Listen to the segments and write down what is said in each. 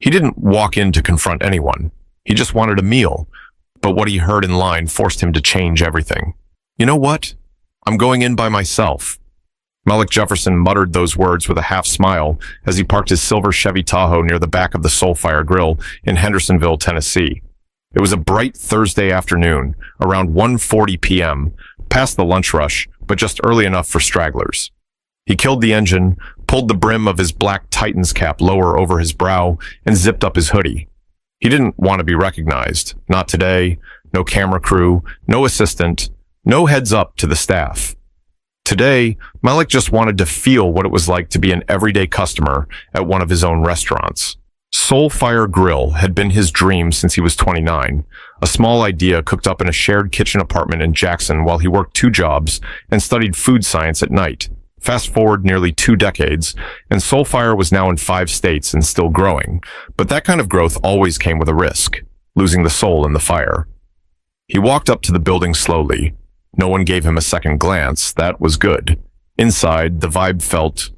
He didn't walk in to confront anyone. He just wanted a meal, but what he heard in line forced him to change everything. "You know what? I'm going in by myself." Malik Jefferson muttered those words with a half smile as he parked his silver Chevy Tahoe near the back of the Soulfire Grill in Hendersonville, Tennessee. It was a bright Thursday afternoon, around 1:40 p.m., past the lunch rush, but just early enough for stragglers. He killed the engine, pulled the brim of his black Titan's cap lower over his brow, and zipped up his hoodie. He didn't want to be recognized. Not today. No camera crew, no assistant, no heads up to the staff. Today, Malik just wanted to feel what it was like to be an everyday customer at one of his own restaurants. Soulfire Grill had been his dream since he was 29, a small idea cooked up in a shared kitchen apartment in Jackson while he worked 2 jobs and studied food science at night. Fast forward nearly 2 decades, and Soulfire was now in 5 states and still growing, but that kind of growth always came with a risk, losing the soul in the fire. He walked up to the building slowly. No one gave him a second glance. That was good. Inside, the vibe felt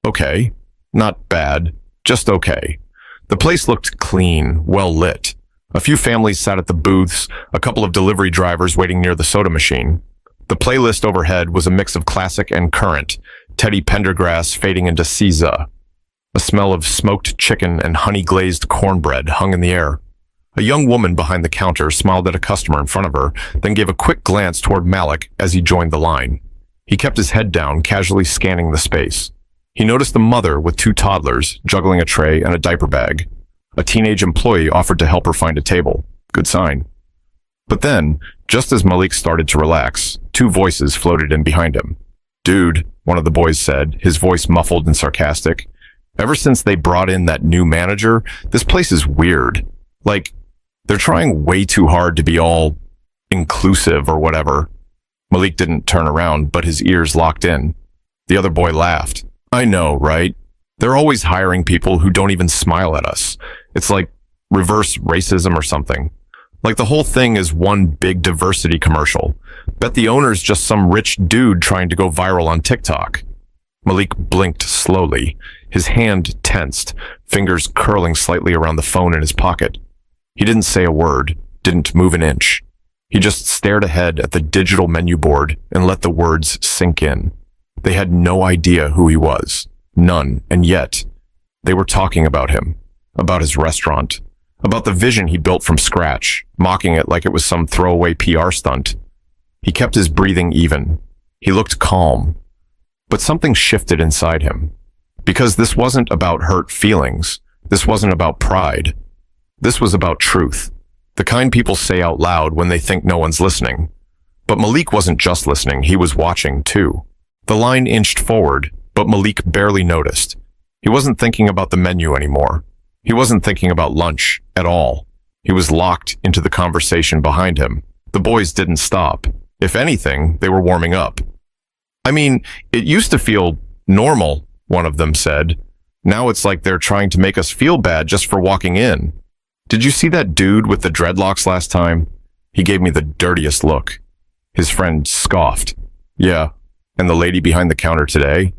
okay. Not bad, just okay. The place looked clean, well lit. A few families sat at the booths, a couple of delivery drivers waiting near the soda machine. The playlist overhead was a mix of classic and current, Teddy Pendergrass fading into SZA. A smell of smoked chicken and honey-glazed cornbread hung in the air. A young woman behind the counter smiled at a customer in front of her, then gave a quick glance toward Malik as he joined the line. He kept his head down, casually scanning the space. He noticed a mother with 2 toddlers, juggling a tray and a diaper bag. A teenage employee offered to help her find a table. Good sign. But then, just as Malik started to relax, 2 voices floated in behind him. "Dude," one of the boys said, his voice muffled and sarcastic. "Ever since they brought in that new manager, this place is weird. Like, they're trying way too hard to be all inclusive or whatever." Malik didn't turn around, but his ears locked in. The other boy laughed. "I know, right? They're always hiring people who don't even smile at us. It's like reverse racism or something. Like the whole thing is one big diversity commercial. Bet the owner's just some rich dude trying to go viral on TikTok." Malik blinked slowly. His hand tensed, fingers curling slightly around the phone in his pocket. He didn't say a word, didn't move an inch. He just stared ahead at the digital menu board and let the words sink in. They had no idea who he was. None, and yet, they were talking about him, about his restaurant, about the vision he built from scratch, mocking it like it was some throwaway PR stunt. He kept his breathing even. He looked calm. But something shifted inside him. Because this wasn't about hurt feelings. This wasn't about pride. This was about truth. The kind people say out loud when they think no one's listening. But Malik wasn't just listening, he was watching too. The line inched forward, but Malik barely noticed. He wasn't thinking about the menu anymore. He wasn't thinking about lunch at all. He was locked into the conversation behind him. The boys didn't stop. If anything, they were warming up. "I mean, it used to feel normal," one of them said. "Now it's like they're trying to make us feel bad just for walking in. Did you see that dude with the dreadlocks last time? He gave me the dirtiest look." His friend scoffed. "Yeah, and the lady behind the counter today?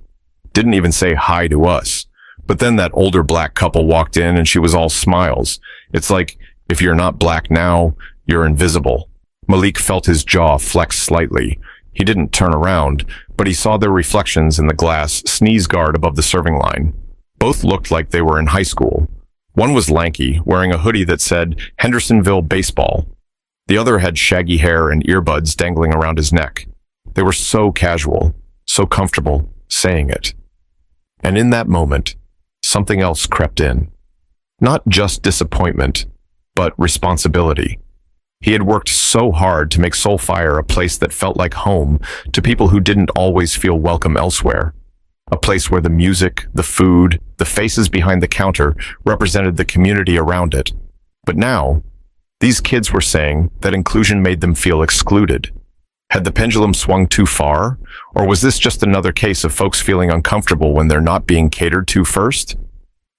Didn't even say hi to us. But then that older black couple walked in and she was all smiles. It's like, if you're not black now, you're invisible." Malik felt his jaw flex slightly. He didn't turn around, but he saw their reflections in the glass sneeze guard above the serving line. Both looked like they were in high school. One was lanky, wearing a hoodie that said Hendersonville Baseball. The other had shaggy hair and earbuds dangling around his neck. They were so casual, so comfortable saying it. And in that moment, something else crept in. Not just disappointment, but responsibility. He had worked so hard to make Soulfire a place that felt like home to people who didn't always feel welcome elsewhere. A place where the music, the food, the faces behind the counter represented the community around it. But now, these kids were saying that inclusion made them feel excluded. Had the pendulum swung too far, or was this just another case of folks feeling uncomfortable when they're not being catered to first?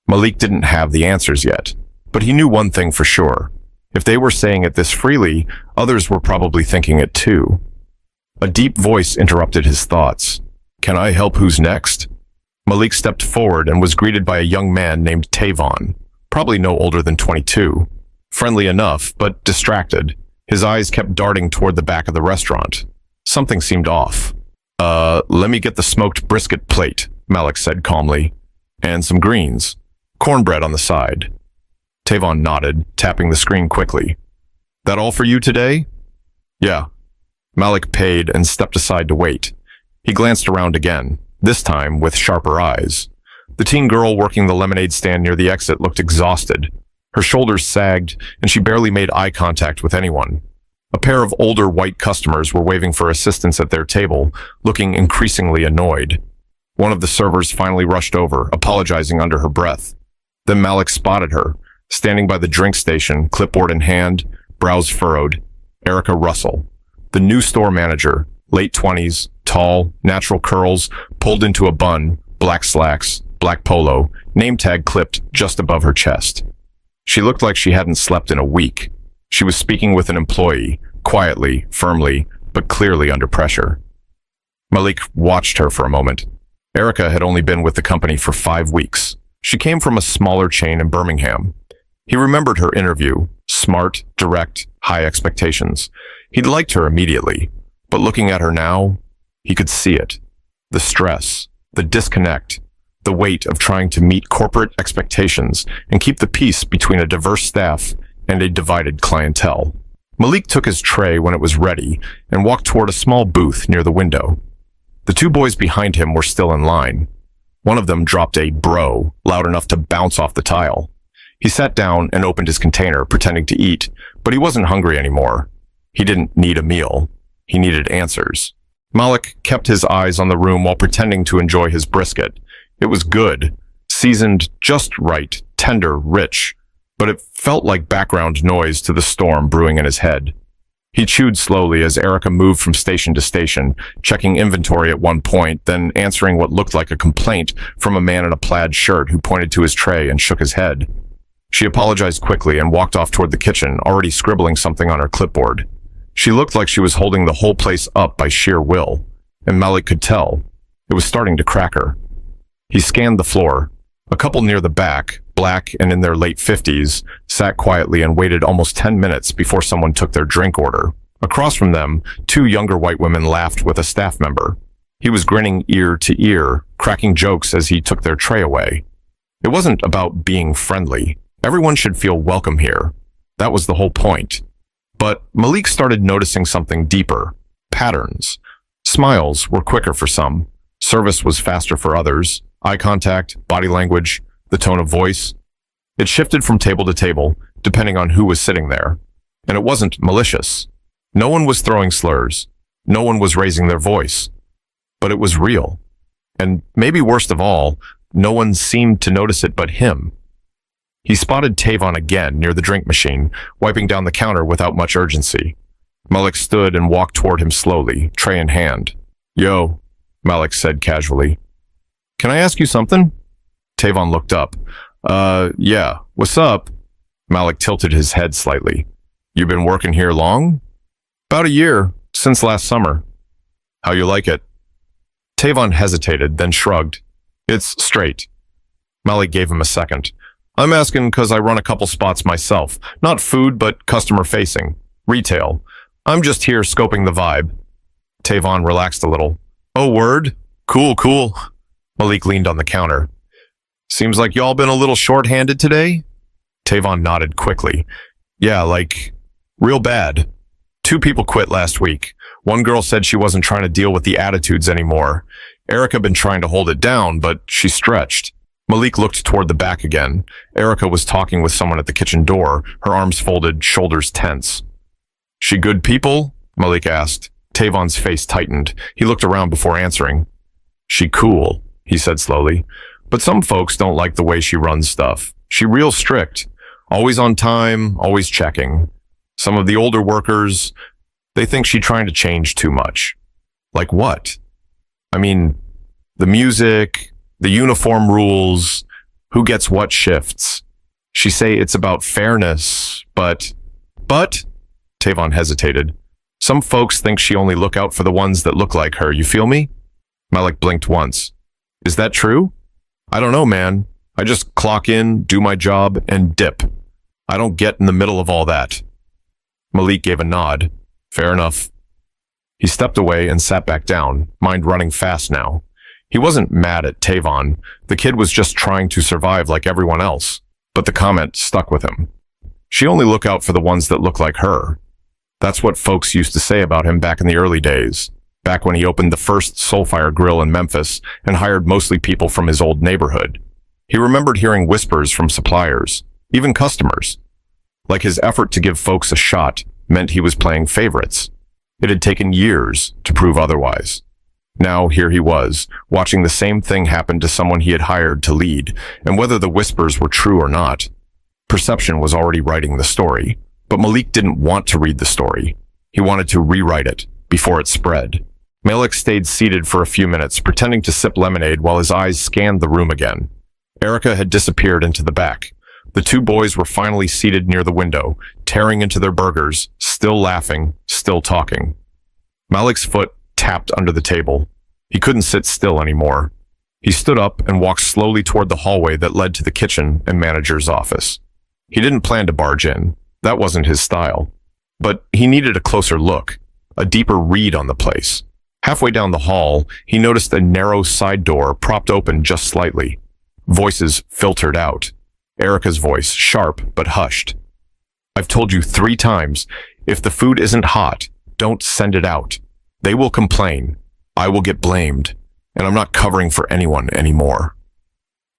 Malik didn't have the answers yet, but he knew one thing for sure. If they were saying it this freely, others were probably thinking it too. A deep voice interrupted his thoughts. "Can I help? Who's next?" Malik stepped forward and was greeted by a young man named Tavon, probably no older than 22. Friendly enough, but distracted. His eyes kept darting toward the back of the restaurant. Something seemed off. Let me get the smoked brisket plate, Malik said calmly. And some greens. Cornbread on the side. Tavon nodded, tapping the screen quickly. That all for you today? Yeah. Malik paid and stepped aside to wait. He glanced around again, this time with sharper eyes. The teen girl working the lemonade stand near the exit looked exhausted. Her shoulders sagged, and she barely made eye contact with anyone. A pair of older white customers were waving for assistance at their table, looking increasingly annoyed. One of the servers finally rushed over, apologizing under her breath. Then Malik spotted her, standing by the drink station, clipboard in hand, brows furrowed. Erica Russell, the new store manager, late 20s, tall, natural curls, pulled into a bun, black slacks, black polo, name tag clipped just above her chest. She looked like she hadn't slept in a week. She was speaking with an employee, quietly, firmly, but clearly under pressure. Malik watched her for a moment. Erica had only been with the company for 5 weeks. She came from a smaller chain in Birmingham. He remembered her interview, smart, direct, high expectations. He'd liked her immediately, but looking at her now, he could see it. The stress, the disconnect, the weight of trying to meet corporate expectations and keep the peace between a diverse staff and a divided clientele. Malik took his tray when it was ready and walked toward a small booth near the window. The 2 boys behind him were still in line. One of them dropped a bro loud enough to bounce off the tile. He sat down and opened his container, pretending to eat, but he wasn't hungry anymore. He didn't need a meal. He needed answers. Malik kept his eyes on the room while pretending to enjoy his brisket. It was good, seasoned just right, tender, rich, but it felt like background noise to the storm brewing in his head. He chewed slowly as Erica moved from station to station, checking inventory at one point, then answering what looked like a complaint from a man in a plaid shirt who pointed to his tray and shook his head. She apologized quickly and walked off toward the kitchen, already scribbling something on her clipboard. She looked like she was holding the whole place up by sheer will, and Malik could tell. It was starting to crack her. He scanned the floor. A couple near the back, black and in their late 50s, sat quietly and waited almost 10 minutes before someone took their drink order. Across from them, 2 younger white women laughed with a staff member. He was grinning ear to ear, cracking jokes as he took their tray away. It wasn't about being friendly. Everyone should feel welcome here. That was the whole point. But Malik started noticing something deeper. Patterns. Smiles were quicker for some. Service was faster for others. Eye contact, body language, the tone of voice. It shifted from table to table, depending on who was sitting there. And it wasn't malicious. No one was throwing slurs. No one was raising their voice. But it was real. And maybe worst of all, no one seemed to notice it but him. He spotted Tavon again near the drink machine, wiping down the counter without much urgency. Malik stood and walked toward him slowly, tray in hand. Yo, Malik said casually. Can I ask you something? Tavon looked up. Yeah, what's up? Malik tilted his head slightly. You been working here long? About a year, since last summer. How you like it? Tavon hesitated, then shrugged. It's straight. Malik gave him a second. I'm asking because I run a couple spots myself. Not food, but customer-facing. Retail. I'm just here scoping the vibe. Tavon relaxed a little. Oh, word? Cool. Malik leaned on the counter. Seems like y'all been a little short-handed today? Tavon nodded quickly. Yeah, like, real bad. 2 people quit last week. One girl said she wasn't trying to deal with the attitudes anymore. Erica been trying to hold it down, but she stretched. Malik looked toward the back again. Erica was talking with someone at the kitchen door, her arms folded, shoulders tense. She good people? Malik asked. Tavon's face tightened. He looked around before answering. She cool, he said slowly. But some folks don't like the way she runs stuff. She real strict. Always on time, always checking. Some of the older workers, they think she trying to change too much. Like what? I mean, the music, the uniform rules, who gets what shifts. She say it's about fairness, but, Tavon hesitated. Some folks think she only look out for the ones that look like her, you feel me? Malik blinked once. Is that true? I don't know, man. I just clock in, do my job, and dip. I don't get in the middle of all that. Malik gave a nod. Fair enough. He stepped away and sat back down, mind running fast now. He wasn't mad at Tavon. The kid was just trying to survive like everyone else. But the comment stuck with him. She only look out for the ones that look like her. That's what folks used to say about him back in the early days, back when he opened the first Soulfire Grill in Memphis and hired mostly people from his old neighborhood. He remembered hearing whispers from suppliers, even customers. Like his effort to give folks a shot meant he was playing favorites. It had taken years to prove otherwise. Now here he was, watching the same thing happen to someone he had hired to lead, and whether the whispers were true or not, perception was already writing the story. But Malik didn't want to read the story. He wanted to rewrite it before it spread. Malik stayed seated for a few minutes, pretending to sip lemonade while his eyes scanned the room again. Erica had disappeared into the back. The two boys were finally seated near the window, tearing into their burgers, still laughing, still talking. Malik's foot tapped under the table. He couldn't sit still anymore. He stood up and walked slowly toward the hallway that led to the kitchen and manager's office. He didn't plan to barge in. That wasn't his style. But he needed a closer look, a deeper read on the place. Halfway down the hall, he noticed a narrow side door propped open just slightly. Voices filtered out. Erica's voice, sharp but hushed. I've told you 3 times, if the food isn't hot, don't send it out. They will complain. I will get blamed. And I'm not covering for anyone anymore.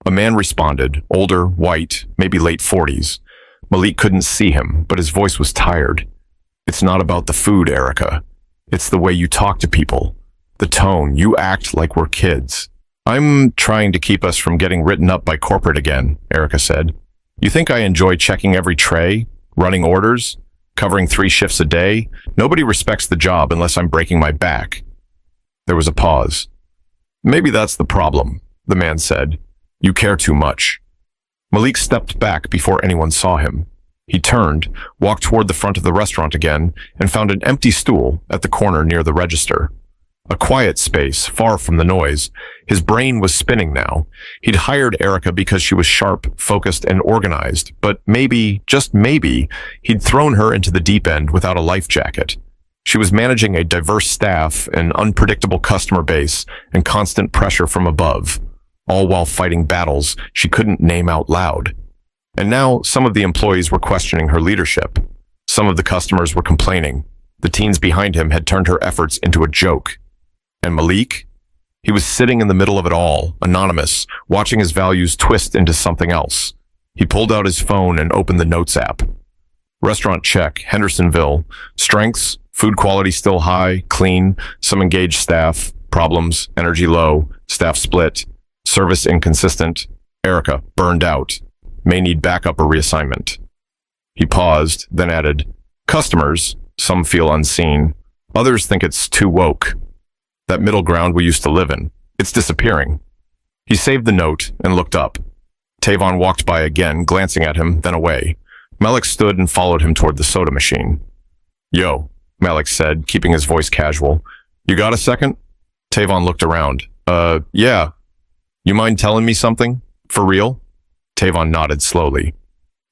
A man responded, older, white, maybe late 40s. Malik couldn't see him, but his voice was tired. It's not about the food, Erica. It's the way you talk to people. The tone. You act like we're kids. I'm trying to keep us from getting written up by corporate again, Erica said. You think I enjoy checking every tray, running orders, covering 3 shifts a day? Nobody respects the job unless I'm breaking my back. There was a pause. Maybe that's the problem, the man said. You care too much. Malik stepped back before anyone saw him. He turned, walked toward the front of the restaurant again, and found an empty stool at the corner near the register. A quiet space, far from the noise. His brain was spinning now. He'd hired Erica because she was sharp, focused, and organized, but maybe, just maybe, he'd thrown her into the deep end without a life jacket. She was managing a diverse staff, an unpredictable customer base, and constant pressure from above, all while fighting battles she couldn't name out loud. And now some of the employees were questioning her leadership. Some of the customers were complaining. The teens behind him had turned her efforts into a joke. And Malik? He was sitting in the middle of it all, anonymous, watching his values twist into something else. He pulled out his phone and opened the Notes app. Restaurant check, Hendersonville. Strengths, food quality still high, clean, some engaged staff, problems, energy low, staff split, service inconsistent, Erica, burned out, may need backup or reassignment. He paused, then added, customers, some feel unseen, others think it's too woke. That middle ground we used to live in, it's disappearing. He saved the note and looked up. Tavon walked by again, glancing at him, then away. Malik stood and followed him toward the soda machine. Yo, Malik said, keeping his voice casual. You got a second? Tavon looked around. Yeah. You mind telling me something? For real? Tavon nodded slowly.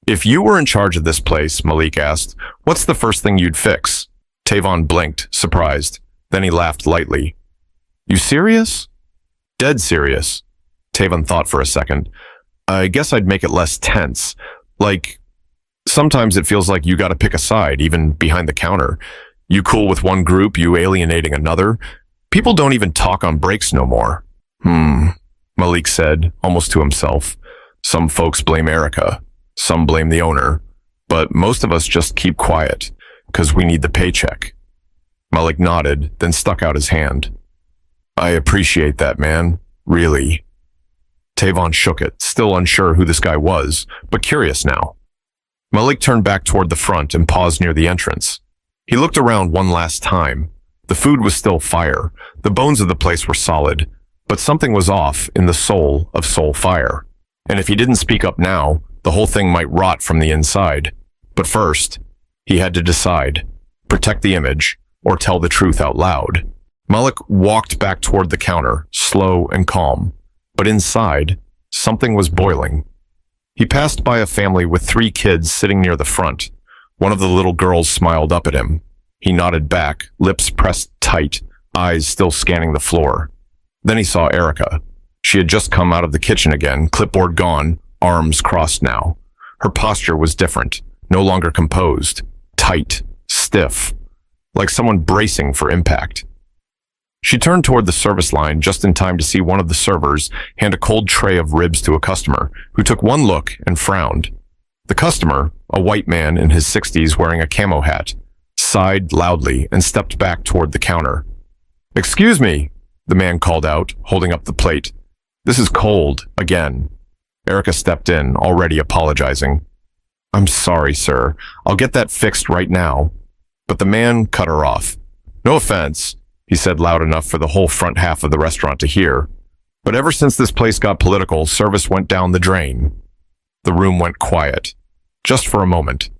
If you were in charge of this place, Malik asked, what's the first thing you'd fix? Tavon blinked, surprised. Then he laughed lightly. You serious? Dead serious. Tavon thought for a second. I guess I'd make it less tense. Like, sometimes it feels like you gotta pick a side, even behind the counter. You cool with one group, you alienating another. People don't even talk on breaks no more. Malik said, almost to himself. Some folks blame Erica. Some blame the owner. But most of us just keep quiet, 'cause we need the paycheck. Malik nodded, then stuck out his hand. I appreciate that, man. Really. Tavon shook it, still unsure who this guy was, but curious now. Malik turned back toward the front and paused near the entrance. He looked around one last time. The food was still fire. The bones of the place were solid, but something was off in the soul of Soul Fire. And if he didn't speak up now, the whole thing might rot from the inside. But first, he had to decide, protect the image or tell the truth out loud. Malik walked back toward the counter, slow and calm. But inside, Something was boiling. He passed by a family with 3 kids sitting near the front. One of the little girls smiled up at him. He nodded back, lips pressed tight, eyes still scanning the floor. Then he saw Erica. She had just come out of the kitchen again, clipboard gone, arms crossed now. Her posture was different, no longer composed, tight, stiff, like someone bracing for impact. She turned toward the service line just in time to see one of the servers hand a cold tray of ribs to a customer, who took one look and frowned. The customer, a white man in his 60s wearing a camo hat, sighed loudly and stepped back toward the counter. "Excuse me," the man called out, holding up the plate. "This is cold, again." Erica stepped in, already apologizing. "I'm sorry, sir. I'll get that fixed right now." But the man cut her off. "No offense," he said loud enough for the whole front half of the restaurant to hear. "But ever since this place got political, service went down the drain." The room went quiet. Just for a moment.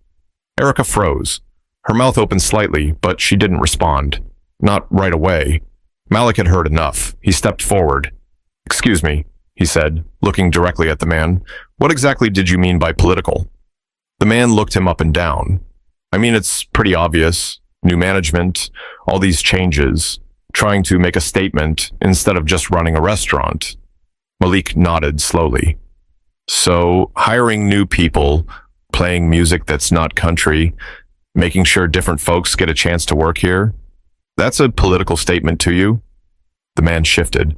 Erica froze. Her mouth opened slightly, but she didn't respond. Not right away. Malik had heard enough. He stepped forward. "Excuse me," he said, looking directly at the man. "What exactly did you mean by political?" The man looked him up and down. "I mean, it's pretty obvious. New management, all these changes, trying to make a statement instead of just running a restaurant." Malik nodded slowly. "So, hiring new people, playing music that's not country, making sure different folks get a chance to work here, that's a political statement to you?" The man shifted.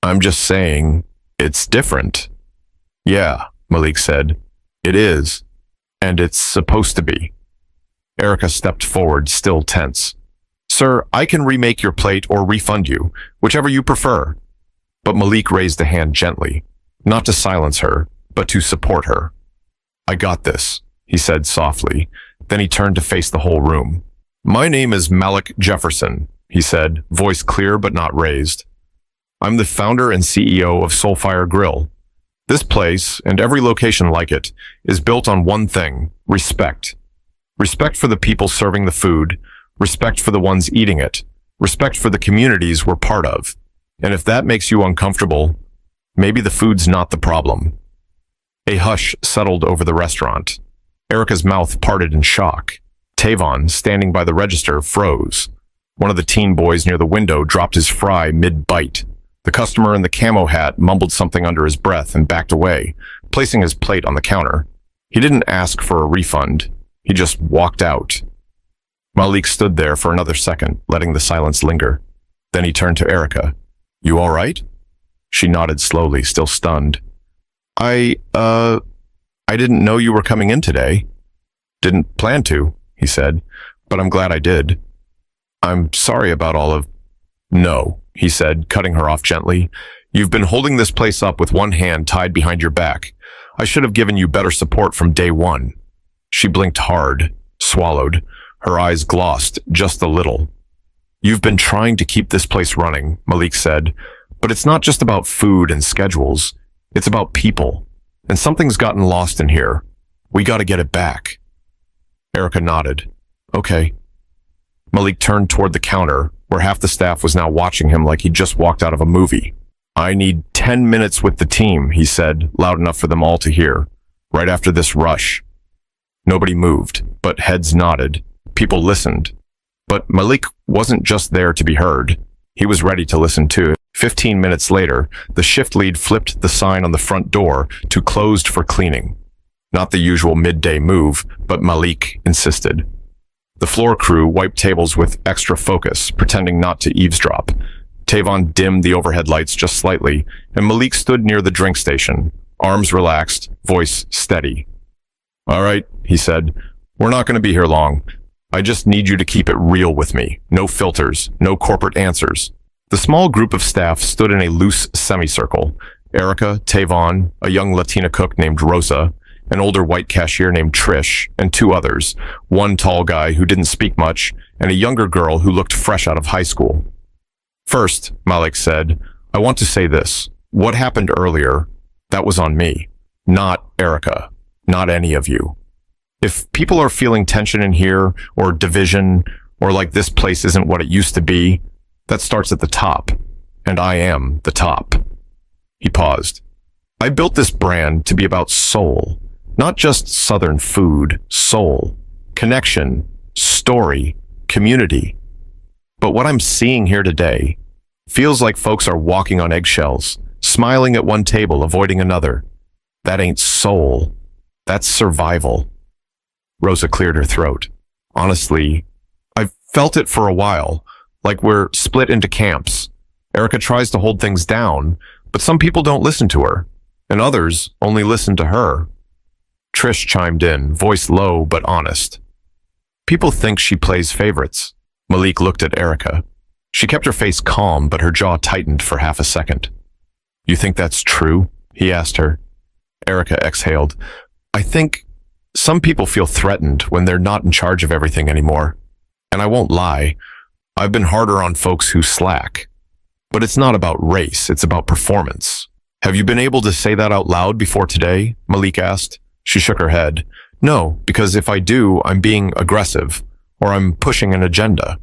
"I'm just saying, it's different." "Yeah," Malik said. "It is. And it's supposed to be." Erica stepped forward, still tense. "Sir, I can remake your plate or refund you, whichever you prefer." But Malik raised a hand gently, not to silence her, but to support her. "I got this," he said softly. Then he turned to face the whole room. "My name is Malik Jefferson," he said, voice clear but not raised. "I'm the founder and CEO of Soulfire Grill. This place, and every location like it, is built on one thing: respect. Respect for the people serving the food, respect for the ones eating it, respect for the communities we're part of. And if that makes you uncomfortable, maybe the food's not the problem." A hush settled over the restaurant. Erica's mouth parted in shock. Tavon, standing by the register, froze. One of the teen boys near the window dropped his fry mid-bite. The customer in the camo hat mumbled something under his breath and backed away, placing his plate on the counter. He didn't ask for a refund. He just walked out. Malik stood there for another second, letting the silence linger. Then he turned to Erica. "You all right?" She nodded slowly, still stunned. I didn't know you were coming in today." "Didn't plan to," he said, "but I'm glad I did." "I'm sorry about all of—" "No," he said, cutting her off gently. "You've been holding this place up with one hand tied behind your back. I should have given you better support from day one." She blinked hard, swallowed. Her eyes glossed just a little. "You've been trying to keep this place running," Malik said, "but it's not just about food and schedules. It's about people. And something's gotten lost in here. We gotta get it back." Erica nodded. "Okay." Malik turned toward the counter, where half the staff was now watching him like he'd just walked out of a movie. "I need 10 minutes with the team," he said, loud enough for them all to hear. "Right after this rush." Nobody moved, but heads nodded. People listened. But Malik wasn't just there to be heard. He was ready to listen too. 15 minutes later, the shift lead flipped the sign on the front door to "closed for cleaning." Not the usual midday move, but Malik insisted. The floor crew wiped tables with extra focus, pretending not to eavesdrop. Tavon dimmed the overhead lights just slightly, and Malik stood near the drink station, arms relaxed, voice steady. "All right," he said, "we're not going to be here long. I just need you to keep it real with me. No filters, no corporate answers." The small group of staff stood in a loose semicircle. Erica, Tavon, a young Latina cook named Rosa, an older white cashier named Trish, and 2 others, one tall guy who didn't speak much, and a younger girl who looked fresh out of high school. "First," Malik said, "I want to say this. What happened earlier, that was on me. Not Erica. Not any of you. If people are feeling tension in here, or division, or like this place isn't what it used to be, that starts at the top, and I am the top." He paused. I built this brand to be about soul, not just Southern food, soul, connection, story, community. But what I'm seeing here today feels like folks are walking on eggshells, smiling at one table, avoiding another. That ain't soul. That's survival. Rosa cleared her throat. Honestly, I've felt it for a while, like we're split into camps. Erica tries to hold things down, but some people don't listen to her, and others only listen to her. Trish chimed in, voice low but honest. People think she plays favorites. Malik looked at Erica. She kept her face calm, but her jaw tightened for half a second. You think that's true? He asked her. Erica exhaled. I think some people feel threatened when they're not in charge of everything anymore. And I won't lie, I've been harder on folks who slack. But it's not about race, it's about performance. Have you been able to say that out loud before today? Malik asked. She shook her head. No, because if I do, I'm being aggressive, or I'm pushing an agenda.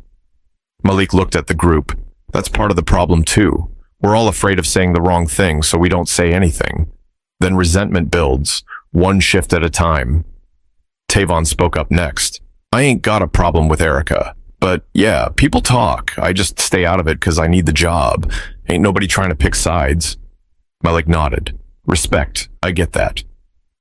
Malik looked at the group. That's part of the problem too. We're all afraid of saying the wrong thing, so we don't say anything. Then resentment builds, one shift at a time. Tavon spoke up next. I ain't got a problem with Erica, but yeah, people talk. I just stay out of it because I need the job. Ain't nobody trying to pick sides. Malik nodded. Respect, I get that.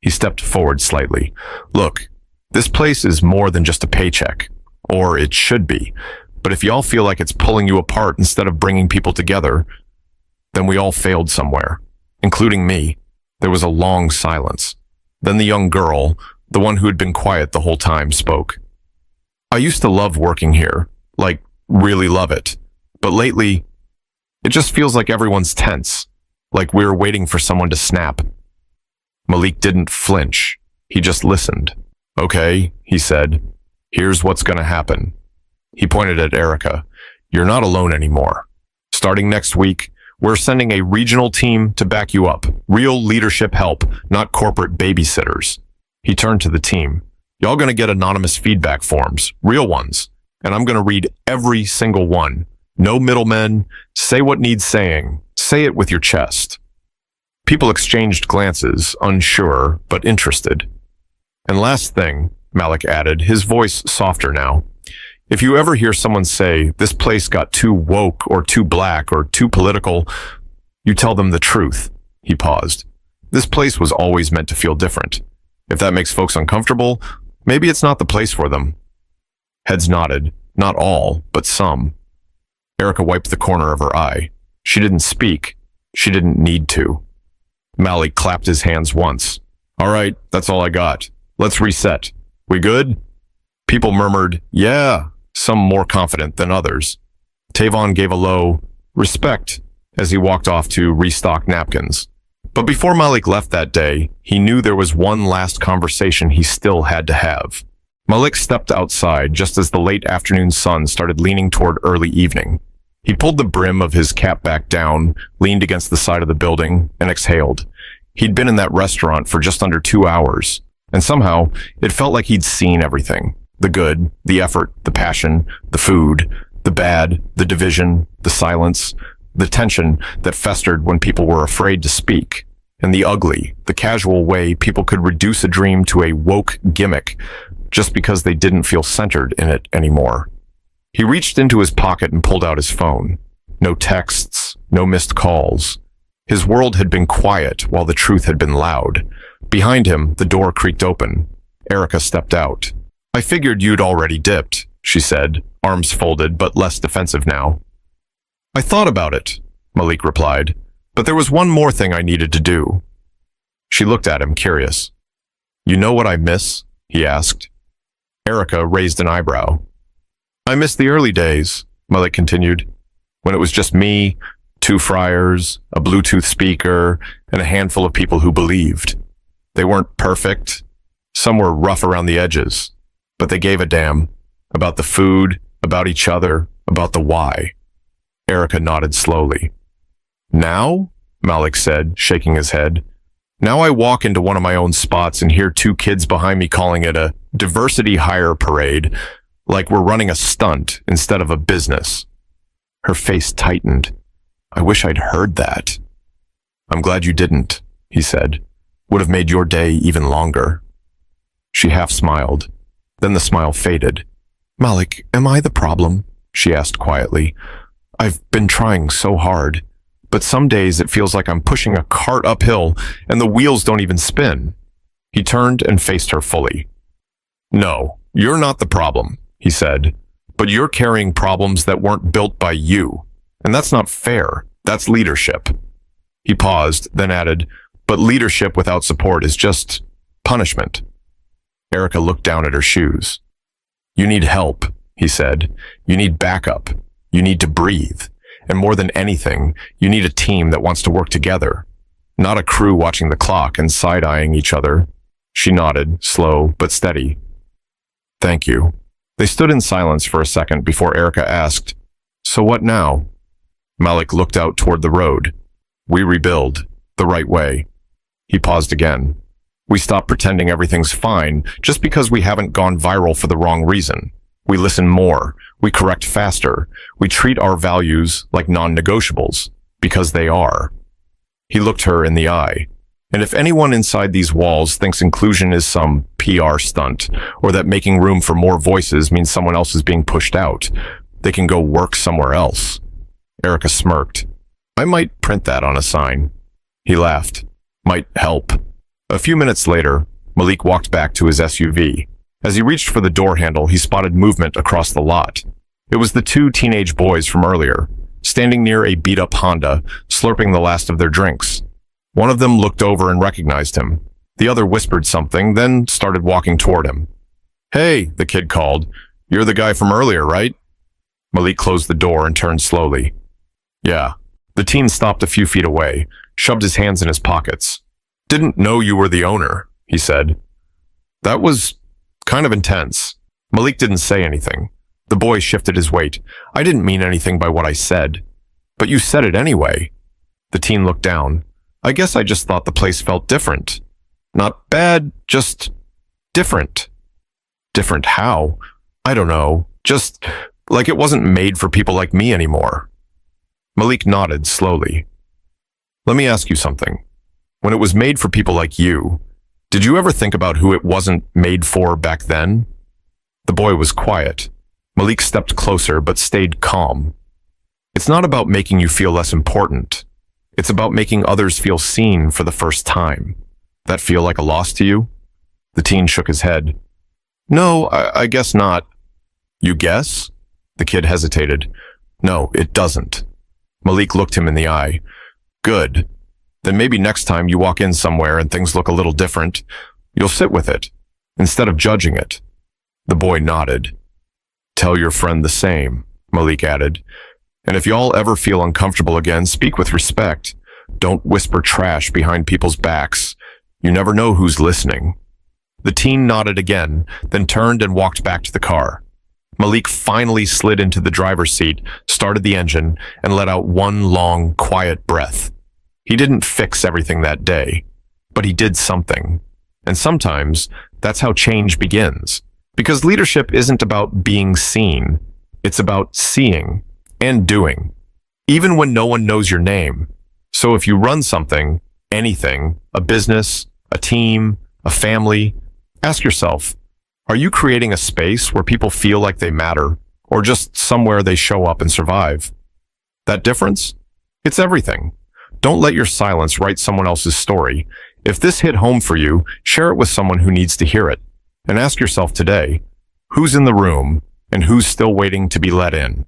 He stepped forward slightly. Look, this place is more than just a paycheck. Or it should be. But if y'all feel like it's pulling you apart instead of bringing people together, then we all failed somewhere, including me. There was a long silence. Then the young girl, the one who had been quiet the whole time, spoke. I used to love working here, like really love it. But lately, it just feels like everyone's tense, like we're waiting for someone to snap. Malik didn't flinch. He just listened. Okay, he said. Here's what's going to happen. He pointed at Erica. You're not alone anymore. Starting next week, we're sending a regional team to back you up. Real leadership help, not corporate babysitters. He turned to the team. Y'all going to get anonymous feedback forms, real ones. And I'm going to read every single one. No middlemen. Say what needs saying. Say it with your chest. People exchanged glances, unsure, but interested. And last thing, Malik added, his voice softer now. If you ever hear someone say, this place got too woke or too black or too political, you tell them the truth. He paused. This place was always meant to feel different. If that makes folks uncomfortable, maybe it's not the place for them. Heads nodded. Not all, but some. Erica wiped the corner of her eye. She didn't speak. She didn't need to. Malik clapped his hands once. All right, that's all I got. Let's reset. We good? People murmured, yeah, some more confident than others. Tavon gave a low, respect, as he walked off to restock napkins. But before Malik left that day, he knew there was one last conversation he still had to have. Malik stepped outside just as the late afternoon sun started leaning toward early evening. He pulled the brim of his cap back down, leaned against the side of the building, and exhaled. He'd been in that restaurant for just under 2 hours, and somehow it felt like he'd seen everything. The good, the effort, the passion, the food, the bad, the division, the silence, the tension that festered when people were afraid to speak, and the ugly, the casual way people could reduce a dream to a woke gimmick just because they didn't feel centered in it anymore. He reached into his pocket and pulled out his phone. No texts, no missed calls. His world had been quiet while the truth had been loud. Behind him, the door creaked open. Erica stepped out. I figured you'd already dipped, she said, arms folded but less defensive now. I thought about it, Malik replied, but there was one more thing I needed to do. She looked at him, curious. You know what I miss? He asked. Erica raised an eyebrow. I miss the early days, Malik continued, when it was just me, 2 fryers, a Bluetooth speaker, and a handful of people who believed. They weren't perfect. Some were rough around the edges, but they gave a damn about the food, about each other, about the why. Erica nodded slowly. Now, Malik said, shaking his head, now I walk into one of my own spots and hear 2 kids behind me calling it a diversity hire parade, like we're running a stunt instead of a business. Her face tightened. I wish I'd heard that. I'm glad you didn't, he said, would have made your day even longer. She half smiled. Then the smile faded. Malik, am I the problem? She asked quietly. I've been trying so hard, but some days it feels like I'm pushing a cart uphill and the wheels don't even spin. He turned and faced her fully. No, you're not the problem, he said, but you're carrying problems that weren't built by you. And that's not fair. That's leadership. He paused, then added, but leadership without support is just punishment. Erica looked down at her shoes. You need help, he said. You need backup. You need to breathe. And more than anything, you need a team that wants to work together. Not a crew watching the clock and side-eyeing each other. She nodded, slow but steady. Thank you. They stood in silence for a second before Erica asked, So what now? Malik looked out toward the road. We rebuild, the right way. He paused again. We stop pretending everything's fine just because we haven't gone viral for the wrong reason. We listen more. We correct faster. We treat our values like non-negotiables, because they are. He looked her in the eye. And if anyone inside these walls thinks inclusion is some PR stunt, or that making room for more voices means someone else is being pushed out, they can go work somewhere else. Erica smirked. I might print that on a sign. He laughed. Might help. A few minutes later, Malik walked back to his SUV. As he reached for the door handle, he spotted movement across the lot. It was the two teenage boys from earlier, standing near a beat-up Honda, slurping the last of their drinks. One of them looked over and recognized him. The other whispered something, then started walking toward him. Hey, the kid called. You're the guy from earlier, right? Malik closed the door and turned slowly. Yeah. The teen stopped a few feet away, shoved his hands in his pockets. Didn't know you were the owner, he said. That was kind of intense. Malik didn't say anything. The boy shifted his weight. I didn't mean anything by what I said. But you said it anyway. The teen looked down. I guess I just thought the place felt different. Not bad, just different. Different how? I don't know. Just like it wasn't made for people like me anymore. Malik nodded slowly. Let me ask you something. When it was made for people like you, did you ever think about who it wasn't made for back then? The boy was quiet. Malik stepped closer but stayed calm. It's not about making you feel less important. It's about making others feel seen for the first time. That feel like a loss to you? The teen shook his head. No, I guess not. You guess? The kid hesitated. No, it doesn't. Malik looked him in the eye. Good. Then maybe next time you walk in somewhere and things look a little different, you'll sit with it, instead of judging it. The boy nodded. Tell your friend the same, Malik added. And if y'all ever feel uncomfortable again, speak with respect. Don't whisper trash behind people's backs. You never know who's listening. The teen nodded again, then turned and walked back to the car. Malik finally slid into the driver's seat, started the engine, and let out one long, quiet breath. He didn't fix everything that day, but he did something. And sometimes, that's how change begins. Because leadership isn't about being seen. It's about seeing and doing, even when no one knows your name. So if you run something, anything, a business, a team, a family, ask yourself, are you creating a space where people feel like they matter, or just somewhere they show up and survive? That difference? It's everything. Don't let your silence write someone else's story. If this hit home for you, share it with someone who needs to hear it. And ask yourself today, who's in the room and who's still waiting to be let in?